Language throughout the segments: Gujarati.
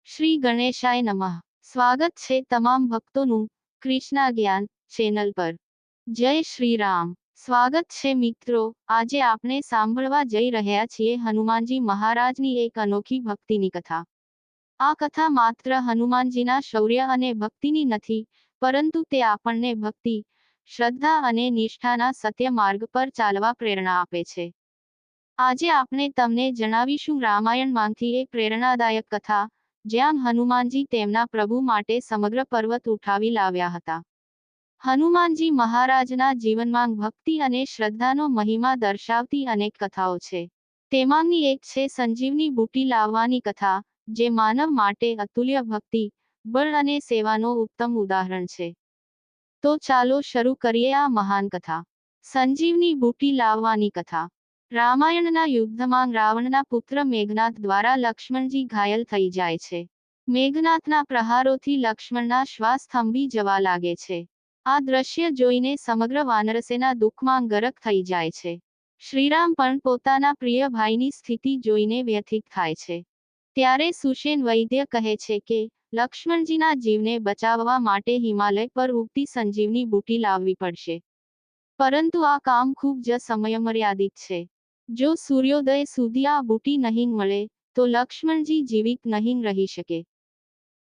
શ્રી ગણેશાય નમઃ. સ્વાગત છે તમામ ભક્તોનું કૃષ્ણા જ્ઞાન ચેનલ પર. જય શ્રી રામ. સ્વાગત છે મિત્રો. આજે આપણે સાંભળવા જઈ રહ્યા છીએ હનુમાનજી મહારાજની એક અનોખી ભક્તિની કથા. આ કથા માત્ર હનુમાનજીના શૌર્ય અને ભક્તિની નથી, પરંતુ તે આપણને ભક્તિ, શ્રદ્ધા અને નિષ્ઠાના સત્ય માર્ગ પર ચાલવા પ્રેરણા આપે છે. આજે આપણે તમને જણાવીશું રામાયણમાંથી એક પ્રેરણાદાયક કથા, જ્યાં હનુમાનજી તેમના પ્રભુ માટે સમગ્ર પર્વત ઉઠાવી લાવ્યા હતા. હનુમાનજી મહારાજના જીવનમાં ભક્તિ અને શ્રદ્ધાનો મહિમા દર્શાવતી અનેક કથાઓ છે. તેમાંની એક છે સંજીવની બુટી લાવવાની કથા, જે માનવ માટે અતુલ્ય ભક્તિ, બળ અને સેવાનો ઉત્તમ ઉદાહરણ છે. તો ચાલો શરૂ કરીએ આ મહાન કથા. સંજીવની બુટી લાવવાની કથા. રામાયણના યુદ્ધમાં રાવણના પુત્ર મેઘનાદ દ્વારા લક્ષ્મણજી ઘાયલ થઈ જાય છે. મેઘનાદના પ્રહારોથી લક્ષ્મણના શ્વાસ થંભી જવા લાગે છે. આ દ્રશ્ય જોઈને સમગ્ર વાનરસેના દુઃખમાં ગરક થઈ જાય છે. શ્રીરામ પણ પોતાના પ્રિય ભાઈની સ્થિતિ જોઈને વ્યથિત થાય છે. ત્યારે સુષેણ વૈદ્ય કહે છે કે લક્ષ્મણજીના જીવને બચાવવા માટે હિમાલય પર ઉગતી સંજીવની બુટી લાવવી પડશે. પરંતુ આ કામ ખૂબ જ સમયમર્યાદિત છે. જો સૂર્યોદય સુધી આ બુટી નહીં મળે, તો લક્ષ્મણજી જીવિત નહીં રહી શકે.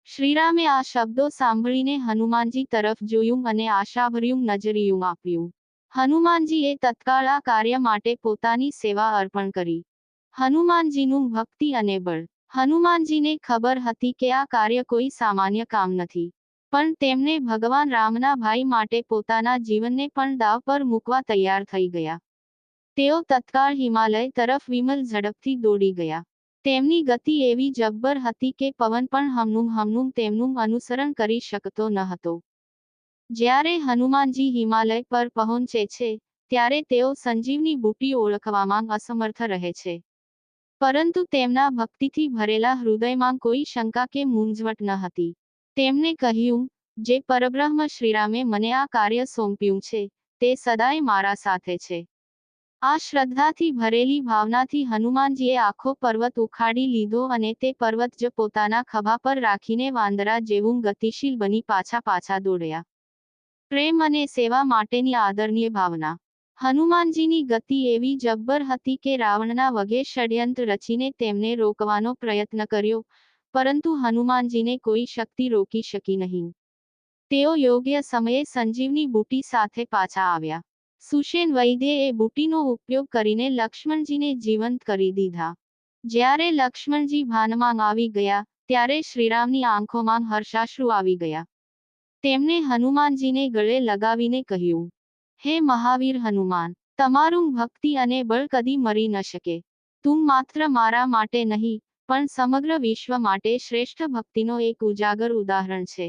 શ્રીરામે આ શબ્દો સાંભળીને હનુમાનજી તરફ જોયું અને આશાભર્યું નજરિયું આપ્યું. હનુમાનજીએ તત્કાળ આ કાર્ય માટે પોતાની સેવા અર્પણ કરી. હનુમાનજીનું ભક્તિ અને બળ. હનુમાનજીને ખબર હતી કે આ કાર્ય કોઈ સામાન્ય કામ નથી, પણ તેમણે ભગવાન રામના ભાઈ માટે પોતાના જીવનને પણ દાવ પર મૂકવા તૈયાર થઈ ગયા. તેઓ તત્કાળ હિમાલય તરફ વિમલ ઝડપથી દોડી ગયા. તેમની ગતિ એવી જબ્બર હતી કે પવન પણ હમણું તેમનું અનુસરણ કરી શકતો ન હતો. જ્યારે હનુમાનજી હિમાલય પર પહોંચે છે, ત્યારે તેઓ સંજીવની બુટી ઓળખવામાં અસમર્થ રહે છે. પરંતુ તેમના ભક્તિથી ભરેલા હૃદયમાં કોઈ શંકા કે મૂંઝવટ ન હતી. તેમણે કહ્યું, જે પરબ્રહ્મ શ્રીરામે મને આ કાર્ય સોંપ્યું છે, તે સદાય મારા સાથે છે. આ શ્રદ્ધાથી ભરેલી ભાવનાથી હનુમાનજીએ આખો પર્વત ઉખાડી લીધો અને તે પર્વત જ પોતાના ખભા પર રાખીને વાંદરા જેવું ગતિશીલ બની પાછા દોડ્યા. પ્રેમ અને સેવા માટેની આદરણીય ભાવના. હનુમાનજીની ગતિ એવી જબ્બર હતી કે રાવણના વગે ષડયંત્ર રચીને તેમને રોકવાનો પ્રયત્ન કર્યો, પરંતુ હનુમાનજીને કોઈ શક્તિ રોકી શકી નહીં. તેઓ યોગ્ય સમયે સંજીવની બુટી સાથે પાછા આવ્યા. સુષેણ વૈદ્યએ બુટીનો ઉપયોગ કરીને લક્ષ્મણજીને જીવંત કરી દીધા. જ્યારે લક્ષ્મણજી ભાનમાં આવી ગયા, ત્યારે શ્રીરામની આંખોમાં હર્ષાશ્રુ આવી ગયા. તેમણે હનુમાનજીને ગળે લગાવીને કહ્યું, હે મહાવીર હનુમાન, તમારું ભક્તિ અને બળ કદી મરી ન શકે. તું માત્ર મારા માટે નહીં, પણ સમગ્ર વિશ્વ માટે શ્રેષ્ઠ ભક્તિનો એક ઉજાગર ઉદાહરણ છે.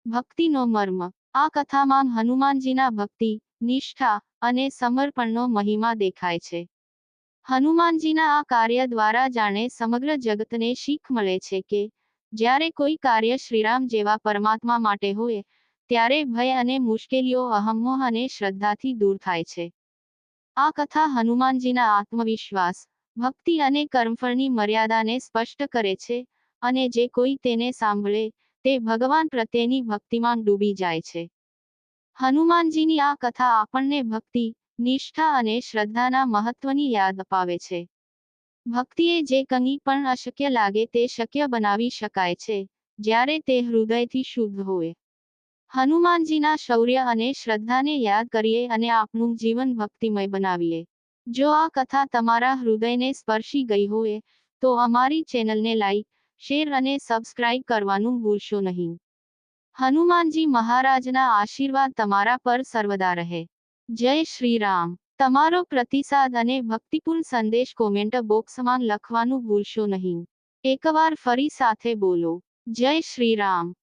ભક્તિનો મર્મ. આ કથામાં હનુમાનજીના ભક્તિ, નિષ્ઠા અને સમર્પણનો મહિમા દેખાય છે. હનુમાનજીના આ કાર્ય દ્વારા જાણે સમગ્ર જગતને શીખ મળે છે કે જ્યારે કોઈ કાર્ય શ્રીરામ જેવા પરમાત્મા માટે હોય, ત્યારે ભય અને મુશ્કેલીઓ અહંમોહ અને શ્રદ્ધાથી દૂર થાય છે. આ કથા હનુમાનજીના આત્મવિશ્વાસ, ભક્તિ અને કર્મફળની મર્યાદાને સ્પષ્ટ કરે છે, અને જે કોઈ તેને સાંભળે, તે ભગવાન પ્રત્યેની ભક્તિમાં ડૂબી જાય છે. હનુમાનજીની આ કથા આપણને ભક્તિ, નિષ્ઠા અને શ્રદ્ધાના મહત્વની યાદ અપાવે છે. ભક્તિએ જે કંઈ પણ અશક્ય લાગે તે શક્ય બનાવી શકાય છે, જ્યારે તે હૃદયથી શુદ્ધ હોય. હનુમાનજીના શૌર્ય અને શ્રદ્ધાને યાદ કરીએ અને આપણું જીવન ભક્તિમય બનાવીએ. જો આ કથા તમારા હૃદયને સ્પર્શી ગઈ હોય, તો અમારી ચેનલને લાઈક, શેર અને સબસ્ક્રાઇબ કરવાનું ભૂલશો નહીં. હનુમાનજી મહારાજના આશીર્વાદ તમારા પર સર્વદા રહે. જય શ્રી રામ. તમારો પ્રતિસાદ અને ભક્તિપૂર્ણ સંદેશ કોમેન્ટ બોક્સમાં લખવાનું ભૂલશો નહીં. એકવાર ફરી સાથે બોલો, જય શ્રી રામ.